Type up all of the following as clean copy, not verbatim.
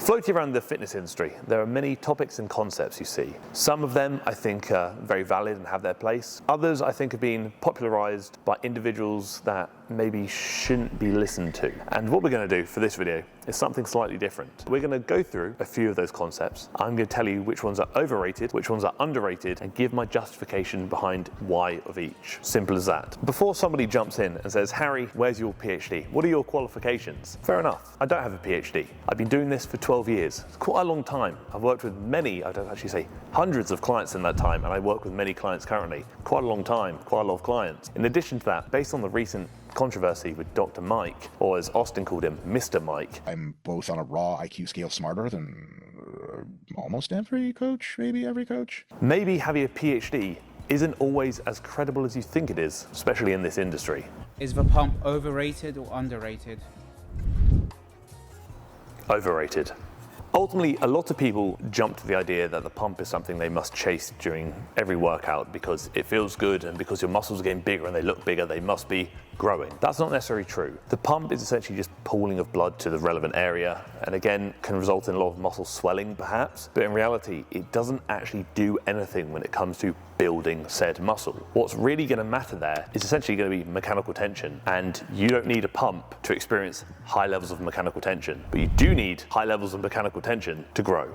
Floating around the fitness industry, there are many topics and concepts you see. Some of them I think are very valid and have their place. Others I think have been popularized by individuals that maybe shouldn't be listened to. And what we're going to do for this video is something slightly different. We're going to go through a few of those concepts. I'm going to tell you which ones are overrated, which ones are underrated, and give my justification behind why of each. Simple as that. Before somebody jumps in and says, Harry, where's your PhD? What are your qualifications? Fair enough. I don't have a PhD. I've been doing this for 12 years. It's quite a long time. I've worked with many, I don't actually say hundreds of clients in that time, and I work with many clients currently. Quite a long time, quite a lot of clients. In addition to that, based on the recent controversy with Dr. Mike, or as Austin called him, Mr. Mike. I'm both on a raw IQ scale smarter than almost every coach, maybe every coach. Maybe having a PhD isn't always as credible as you think it is, especially in this industry. Is the pump overrated or underrated? Overrated. Ultimately, a lot of people jump to the idea that the pump is something they must chase during every workout because it feels good and because your muscles are getting bigger and they look bigger, they must be growing. That's not necessarily true. The pump is essentially just pooling of blood to the relevant area, and again, can result in a lot of muscle swelling perhaps, but in reality, it doesn't actually do anything when it comes to building said muscle. What's really going to matter there is essentially going to be mechanical tension, and you don't need a pump to experience high levels of mechanical tension, but you do need high levels of mechanical tension to grow.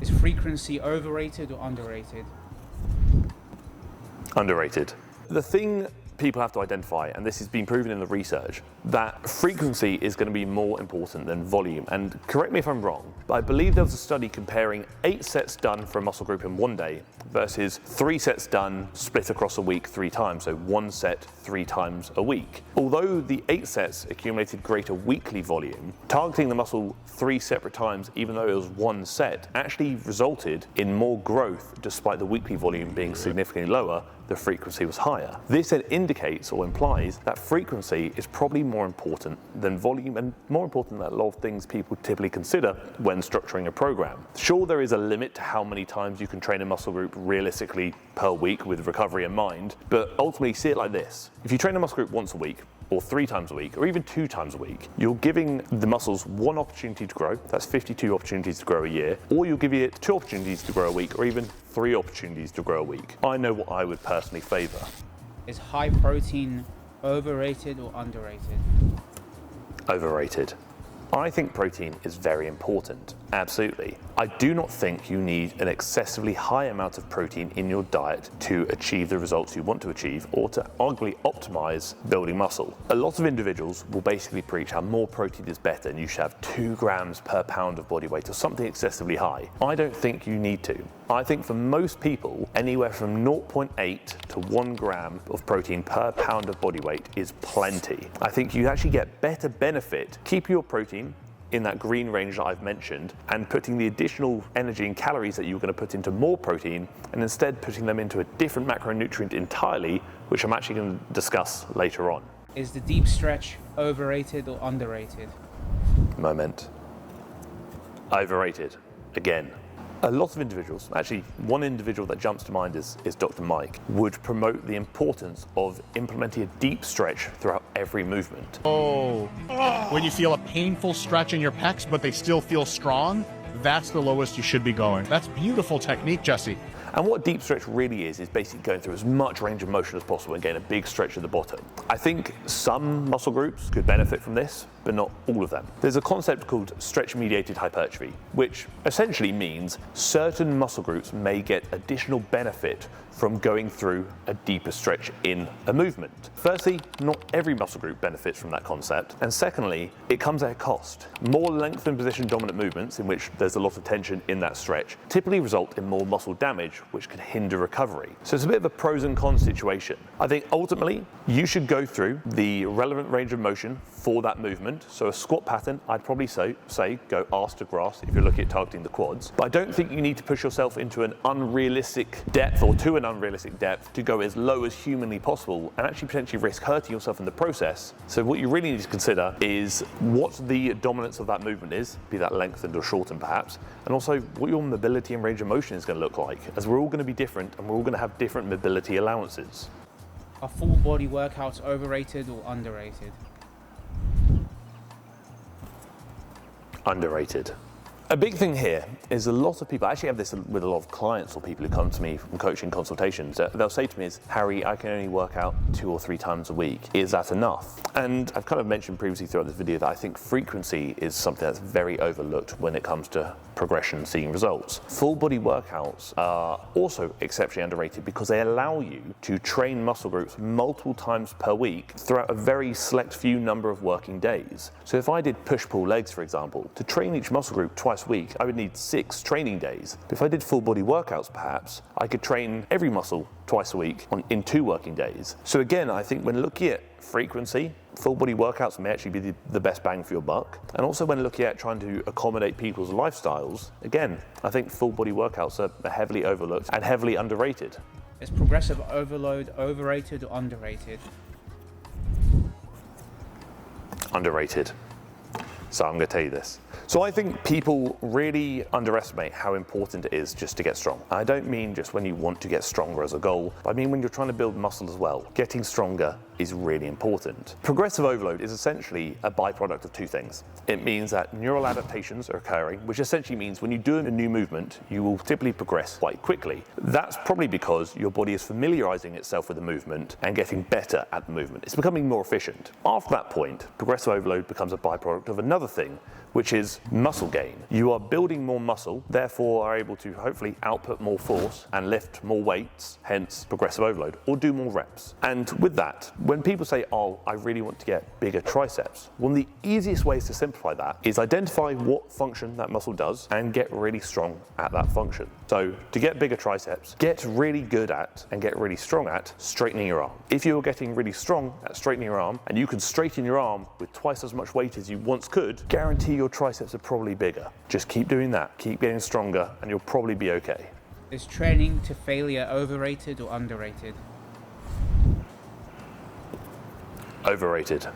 Is frequency overrated or underrated? Underrated. The thing people have to identify, and this has been proven in the research, that frequency is going to be more important than volume. And correct me if I'm wrong, but I believe there was a study comparing 8 sets done for a muscle group in one day versus 3 sets done split across a week 3 times, so 1 set 3 times a week. Although the 8 sets accumulated greater weekly volume, targeting the muscle 3 separate times, even though it was 1 set, actually resulted in more growth despite the weekly volume being significantly lower. The frequency was higher. This then indicates or implies that frequency is probably more important than volume, and more important than a lot of things people typically consider when structuring a program. Sure, there is a limit to how many times you can train a muscle group realistically per week with recovery in mind, but ultimately see it like this. If you train a muscle group once a week, or 3 times a week, or even 2 times a week, you're giving the muscles 1 opportunity to grow. That's 52 opportunities to grow a year. Or you'll give it 2 opportunities to grow a week, or even 3 opportunities to grow a week. I know what I would personally favor. Is high protein overrated or underrated? Overrated. I think protein is very important, absolutely. I do not think you need an excessively high amount of protein in your diet to achieve the results you want to achieve or to arguably optimize building muscle. A lot of individuals will basically preach how more protein is better and you should have 2 grams per pound of body weight or something excessively high. I don't think you need to. I think for most people, anywhere from 0.8 to 1 gram of protein per pound of body weight is plenty. I think you actually get better benefit keeping your protein in that green range that I've mentioned and putting the additional energy and calories that you're going to put into more protein and instead putting them into a different macronutrient entirely, which I'm actually going to discuss later on. Is the deep stretch overrated or underrated? Moment. Overrated. Again. A lot of individuals, actually one individual that jumps to mind is Dr. Mike, would promote the importance of implementing a deep stretch throughout every movement. When you feel a painful stretch in your pecs, but they still feel strong, that's the lowest you should be going. That's beautiful technique, Jesse. And what deep stretch really is basically going through as much range of motion as possible and getting a big stretch at the bottom. I think some muscle groups could benefit from this, but not all of them. There's a concept called stretch-mediated hypertrophy, which essentially means certain muscle groups may get additional benefit from going through a deeper stretch in a movement. Firstly, not every muscle group benefits from that concept, and secondly, it comes at a cost. More lengthened position dominant movements, in which there's a lot of tension in that stretch, typically result in more muscle damage, which can hinder recovery. So it's a bit of a pros and cons situation. I think ultimately, you should go through the relevant range of motion for that movement. So a squat pattern, I'd probably say go arse to grass if you're looking at targeting the quads. But I don't think you need to push yourself into an unrealistic depth or to an unrealistic depth to go as low as humanly possible and actually potentially risk hurting yourself in the process. So what you really need to consider is what the dominance of that movement is, be that lengthened or shortened perhaps, and also what your mobility and range of motion is going to look like, as we're all going to be different and we're all going to have different mobility allowances. Are full body workouts overrated or underrated? Underrated. A big thing here is a lot of people, I actually have this with a lot of clients or people who come to me from coaching consultations. They'll say to me is, Harry, I can only work out 2 or 3 times a week. Is that enough? And I've kind of mentioned previously throughout this video that I think frequency is something that's very overlooked when it comes to progression and seeing results. Full body workouts are also exceptionally underrated because they allow you to train muscle groups multiple times per week throughout a very select few number of working days. So if I did push-pull legs, for example, to train each muscle group twice a week, I would need 6 training days. But if I did full body workouts, perhaps, I could train every muscle twice a week in 2 working days. So again, I think when looking at frequency, full body workouts may actually be the best bang for your buck. And also when looking at trying to accommodate people's lifestyles, again, I think full body workouts are heavily overlooked and heavily underrated. Is progressive overload overrated or underrated? Underrated. So I'm going to tell you this. So I think people really underestimate how important it is just to get strong. I don't mean just when you want to get stronger as a goal, but I mean when you're trying to build muscle as well. Getting stronger is really important. Progressive overload is essentially a byproduct of 2 things. It means that neural adaptations are occurring, which essentially means when you do a new movement, you will typically progress quite quickly. That's probably because your body is familiarizing itself with the movement and getting better at the movement. It's becoming more efficient. After that point, progressive overload becomes a byproduct of another thing, which is muscle gain. You are building more muscle, therefore are able to hopefully output more force and lift more weights, hence progressive overload, or do more reps. And with that, when people say, oh, I really want to get bigger triceps, one of the easiest ways to simplify that is identify what function that muscle does and get really strong at that function. So to get bigger triceps, get really good at and get really strong at straightening your arm. If you're getting really strong at straightening your arm and you can straighten your arm with twice as much weight as you once could, guarantee your triceps are probably bigger. Just keep doing that, keep getting stronger, and you'll probably be okay. Is training to failure overrated or underrated? Overrated.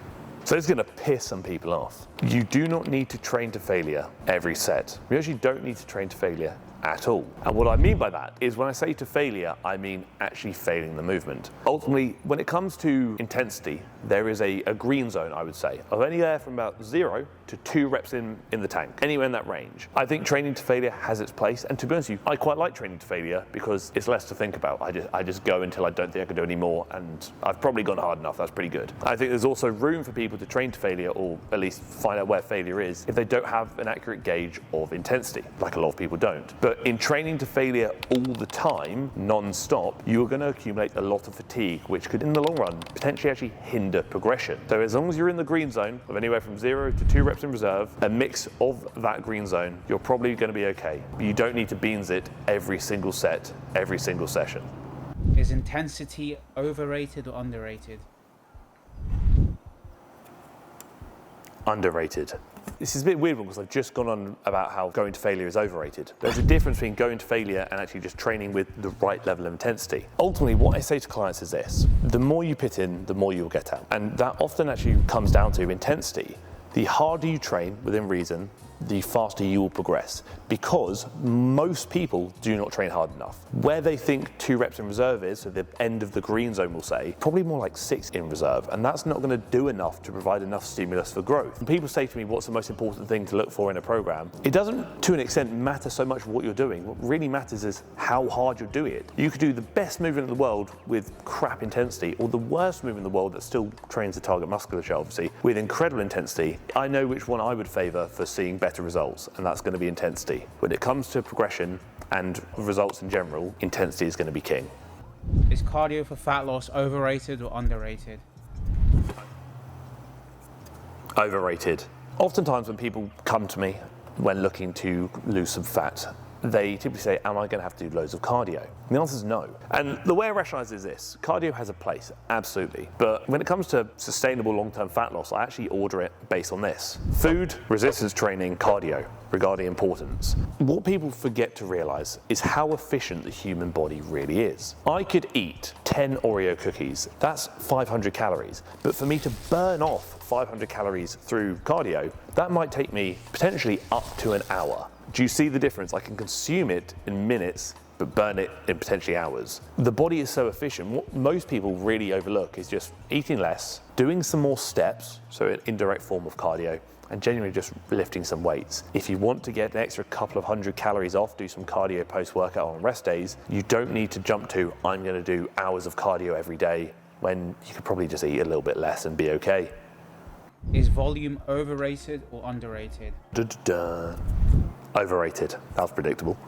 So it's going to piss some people off. You do not need to train to failure every set. You actually don't need to train to failure at all. And what I mean by that is when I say to failure, I mean actually failing the movement. Ultimately, when it comes to intensity, there is a green zone, I would say, of anywhere from about 0 to 2 reps in the tank, anywhere in that range. I think training to failure has its place, and to be honest with you, I quite like training to failure because it's less to think about. I just go until I don't think I can do any more, and I've probably gone hard enough. That's pretty good. I think there's also room for people to train to failure, or at least find out where failure is, if they don't have an accurate gauge of intensity, like a lot of people don't. But in training to failure all the time, non-stop, you are going to accumulate a lot of fatigue, which could, in the long run, potentially actually hinder progression. So as long as you're in the green zone of anywhere from 0 to 2 reps in reserve, a mix of that green zone, you're probably going to be okay. But you don't need to beans it every single set, every single session. Is intensity overrated or underrated? Underrated. This is a bit weird because I've just gone on about how going to failure is overrated. There's a difference between going to failure and actually just training with the right level of intensity. Ultimately, what I say to clients is this: the more you put in, the more you'll get out. And that often actually comes down to intensity. The harder you train within reason, the faster you will progress, because most people do not train hard enough. Where they think 2 reps in reserve is, so the end of the green zone will say, probably more like 6 in reserve, and that's not going to do enough to provide enough stimulus for growth. And people say to me, what's the most important thing to look for in a program? It doesn't, to an extent, matter so much what you're doing. What really matters is how hard you're doing it. You could do the best movement in the world with crap intensity, or the worst movement in the world that still trains the target musculature, obviously, with incredible intensity. I know which one I would favor for seeing better results, and that's going to be intensity. When it comes to progression and results in general, intensity is going to be king. Is cardio for fat loss overrated or underrated? Overrated. Oftentimes when people come to me when looking to lose some fat, they typically say, am I going to have to do loads of cardio? And the answer is no. And the way I rationalize is this: cardio has a place, absolutely. But when it comes to sustainable long-term fat loss, I actually order it based on this: food, resistance training, cardio, regarding importance. What people forget to realize is how efficient the human body really is. I could eat 10 Oreo cookies, that's 500 calories. But for me to burn off 500 calories through cardio, that might take me potentially up to an hour. Do you see the difference? I can consume it in minutes, but burn it in potentially hours. The body is so efficient. What most people really overlook is just eating less, doing some more steps, so an indirect form of cardio, and genuinely just lifting some weights. If you want to get an extra couple of 100 calories off, do some cardio post-workout on rest days, you don't need to jump to, I'm going to do hours of cardio every day, when you could probably just eat a little bit less and be okay. Is volume overrated or underrated? Overrated. That was predictable.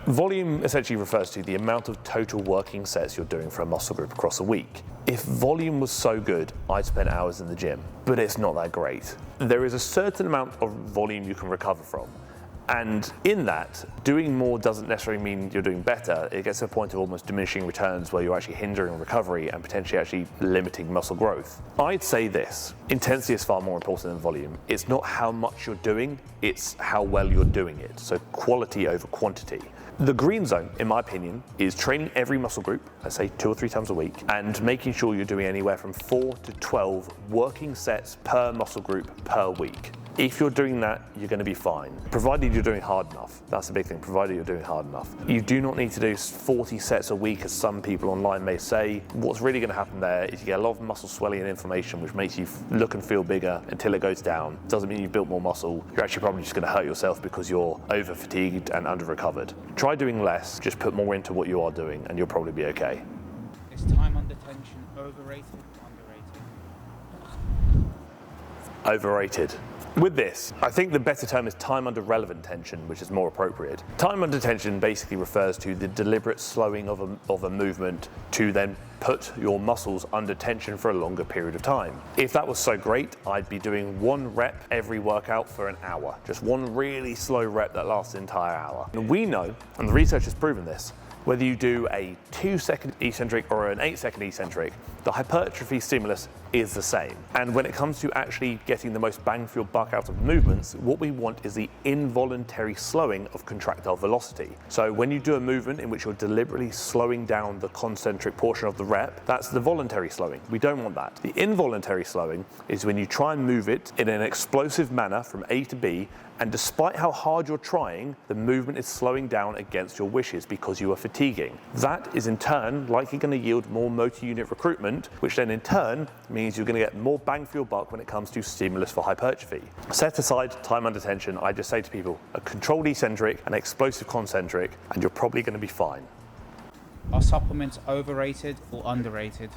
Volume essentially refers to the amount of total working sets you're doing for a muscle group across a week. If volume was so good, I'd spend hours in the gym, but it's not that great. There is a certain amount of volume you can recover from. And in that, doing more doesn't necessarily mean you're doing better. It gets to a point of almost diminishing returns where you're actually hindering recovery and potentially actually limiting muscle growth. I'd say this, intensity is far more important than volume. It's not how much you're doing, it's how well you're doing it. So quality over quantity. The green zone, in my opinion, is training every muscle group, let's say 2 or 3 times a week, and making sure you're doing anywhere from 4 to 12 working sets per muscle group per week. If you're doing that, you're going to be fine, provided you're doing hard enough. That's the big thing, provided you're doing hard enough. You do not need to do 40 sets a week, as some people online may say. What's really going to happen there is you get a lot of muscle swelling and inflammation, which makes you look and feel bigger until it goes down. Doesn't mean you've built more muscle. You're actually probably just going to hurt yourself because you're over-fatigued and under-recovered. Try doing less, just put more into what you are doing, and you'll probably be okay. Is time under tension overrated or underrated? Overrated. With this, I think the better term is time under relevant tension, which is more appropriate. Time under tension basically refers to the deliberate slowing of a movement to then put your muscles under tension for a longer period of time. If that was so great, I'd be doing 1 rep every workout for an hour. Just 1 really slow rep that lasts the entire hour. And we know, and the research has proven this, whether you do a 2-second eccentric or an 8-second eccentric, the hypertrophy stimulus is the same. And when it comes to actually getting the most bang for your buck out of movements, what we want is the involuntary slowing of contractile velocity. So when you do a movement in which you're deliberately slowing down the concentric portion of the rep, that's the voluntary slowing. We don't want that. The involuntary slowing is when you try and move it in an explosive manner from A to B, and despite how hard you're trying, the movement is slowing down against your wishes because you are fatiguing. That is in turn likely going to yield more motor unit recruitment, which then in turn means you're going to get more bang for your buck when it comes to stimulus for hypertrophy. Set aside time under tension, I just say to people, a controlled eccentric, an explosive concentric, and you're probably going to be fine. Are supplements overrated or underrated?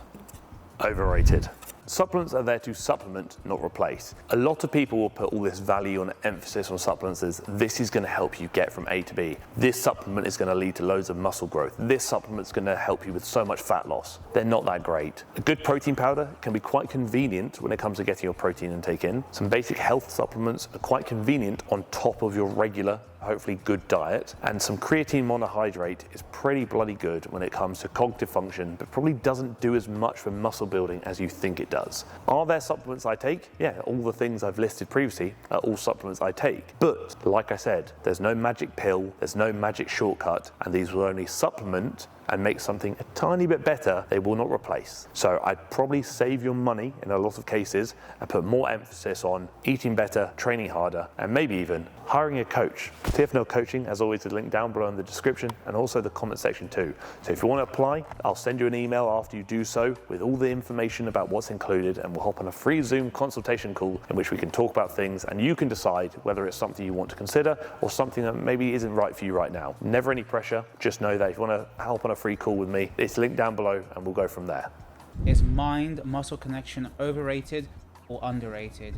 Overrated. Supplements are there to supplement, not replace. A lot of people will put all this value and emphasis on supplements as this is going to help you get from A to B. This supplement is going to lead to loads of muscle growth. This supplement is going to help you with so much fat loss. They're not that great. A good protein powder can be quite convenient when it comes to getting your protein intake in. Some basic health supplements are quite convenient on top of your regular, hopefully good diet, and some creatine monohydrate is pretty bloody good when it comes to cognitive function, but probably doesn't do as much for muscle building as you think it does. Are there supplements I take? Yeah, all the things I've listed previously are all supplements I take. But like I said, there's no magic pill, there's no magic shortcut, and these will only supplement and make something a tiny bit better. They will not replace. So I'd probably save your money in a lot of cases and put more emphasis on eating better, training harder, and maybe even hiring a coach. TFNL Coaching, as always, is linked down below in the description and also the comment section too. So if you want to apply, I'll send you an email after you do so with all the information about what's included, and we'll hop on a free Zoom consultation call in which we can talk about things and you can decide whether it's something you want to consider or something that maybe isn't right for you right now. Never any pressure. Just know that if you want to hop on a free call with me, it's linked down below and we'll go from there. Is mind-muscle connection overrated or underrated?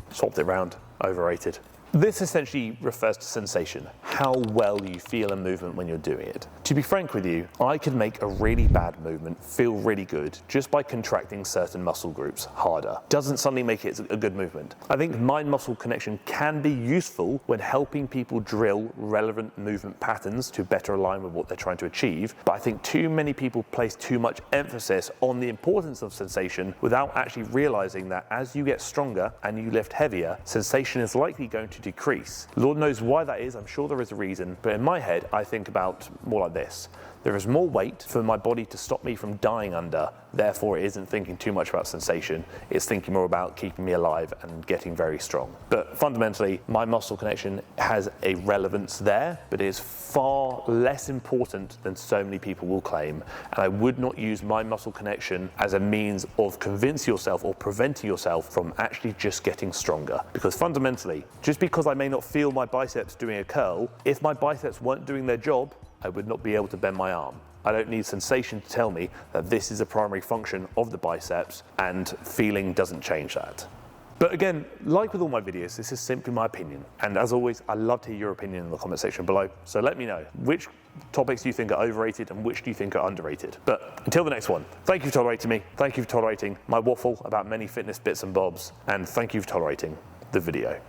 Swapped it around. Overrated. This essentially refers to sensation, how well you feel a movement when you're doing it. To be frank with you, I could make a really bad movement feel really good just by contracting certain muscle groups harder. Doesn't suddenly make it a good movement. I think mind-muscle connection can be useful when helping people drill relevant movement patterns to better align with what they're trying to achieve, but I think too many people place too much emphasis on the importance of sensation without actually realizing that as you get stronger and you lift heavier, sensation is likely going to decrease. Lord knows why that is, I'm sure there is a reason, but in my head I think about more like this. There is more weight for my body to stop me from dying under, therefore it isn't thinking too much about sensation, it's thinking more about keeping me alive and getting very strong. But fundamentally, my muscle connection has a relevance there, but it is far less important than so many people will claim. And I would not use my muscle connection as a means of convincing yourself or preventing yourself from actually just getting stronger. Because fundamentally, just because I may not feel my biceps doing a curl, if my biceps weren't doing their job, I would not be able to bend my arm. I don't need sensation to tell me that this is a primary function of the biceps, and feeling doesn't change that. But again, like with all my videos, this is simply my opinion. And as always, I'd love to hear your opinion in the comment section below. So let me know, which topics do you think are overrated and which do you think are underrated? But until the next one, thank you for tolerating me. Thank you for tolerating my waffle about many fitness bits and bobs. And thank you for tolerating the video.